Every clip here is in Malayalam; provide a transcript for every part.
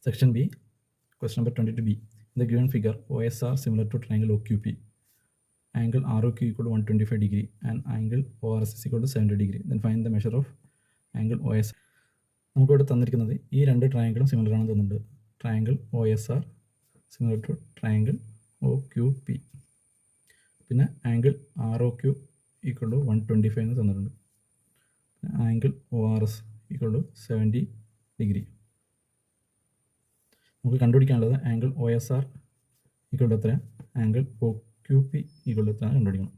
Section B, question number 22B. In the given figure, OSR similar to triangle OQP. Angle ROQ equal to 125 degree and angle ORS is equal to 70 degree. Then find the measure of angle OSR. നമുക്കിവിടെ തന്നിരിക്കുന്നത് ഈ രണ്ട് ട്രയാങ്കിളും സിമിലർ ആണെന്ന് തന്നിട്ടുണ്ട്. Triangle OSR similar to triangle OQP. പിന്നെ ആംഗിൾ ROQ ഈക്വൽ ടു 125 എന്ന് തന്നിട്ടുണ്ട്. Angle ORS equal to 70 degree. നമുക്ക് കണ്ടുപിടിക്കാനുള്ളത് ആംഗിൾ OSR ഈക്വൽ ടു എത്ര, ആംഗിൾ OQP ഈക്വൽ ടു എത്ര കണ്ടുപിടിക്കണം.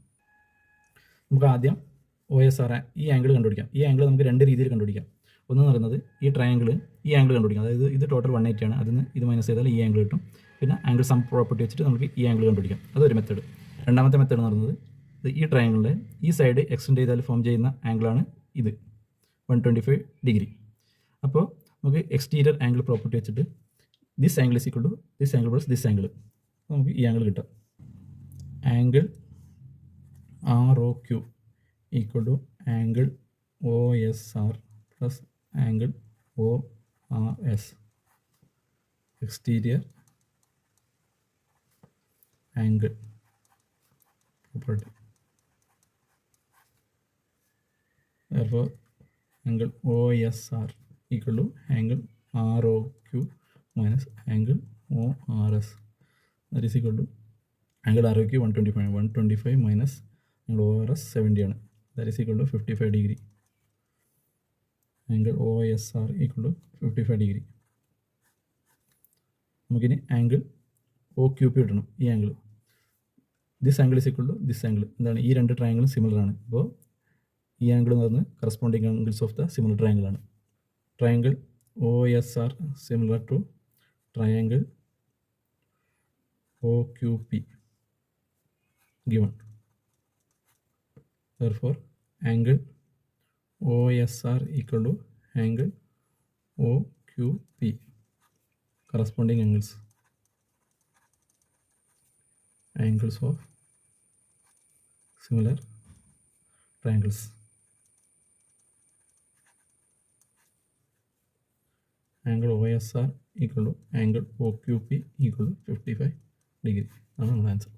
നമുക്ക് ആദ്യം OSR ഈ ആംഗിൾ കണ്ടുപിടിക്കാം. ഈ ആംഗിൾ നമുക്ക് രണ്ട് രീതിയിൽ കണ്ടുപിടിക്കാം. ഒന്ന് പറയുന്നത് ഈ ട്രയാങ്കിൾ ഈ ആംഗിൾ കണ്ടുപിടിക്കാം. അതായത് ഇത് ടോട്ടൽ 180 ആണ്, അതിന് ഇത് മൈനസ് ചെയ്താൽ ഈ ആംഗിൾ കിട്ടും. പിന്നെ ആംഗിൾ സം പ്രോപ്പർട്ടി വെച്ചിട്ട് നമുക്ക് ഈ ആംഗിൾ കണ്ടുപിടിക്കാം. അതൊരു മെത്തേഡ്. രണ്ടാമത്തെ മെത്തേഡ് എന്ന് പറയുന്നത് ഈ ട്രയാങ്കിളിൻ്റെ ഈ സൈഡ് എക്സ്റ്റെൻഡ് ചെയ്താൽ ഫോം ചെയ്യുന്ന ആംഗിളാണ് ഇത് 125 ഡിഗ്രി. അപ്പോൾ നമുക്ക് എക്സ്റ്റീരിയർ ആംഗിൾ പ്രോപ്പർട്ടി വെച്ചിട്ട് this angle is equal to this angle plus this angle, നമുക്ക് ഈ ആംഗിൾ കിട്ടാം. Angle ROQ equal to angle OSR plus angle ORS, exterior angle property. Therefore, angle OSR equal to angle ROQ minus angle ORS. That is equal to angle ROQ 125 minus angle ORS 70 ആണ്. That is equal to 55 degree. Angle OSR equal to 55 degree. നമുക്കിനി ആംഗിൾ OQP കിട്ടണം. ഈ angle this angle is equal to this angle. എന്താണ്, ഈ രണ്ട് ട്രയാങ്കിളും സിമിലർ ആണ്. അപ്പോൾ ഈ ആംഗിൾ എന്ന് പറയുന്നത് corresponding angles of the similar triangle ആണ്. Triangle OSR similar to triangle OQP given. Therefore, angle OSR equal to angle OQP, corresponding angles of similar triangles. Angle OSR equal to angle OQP equal to 55 degree. That's our answer.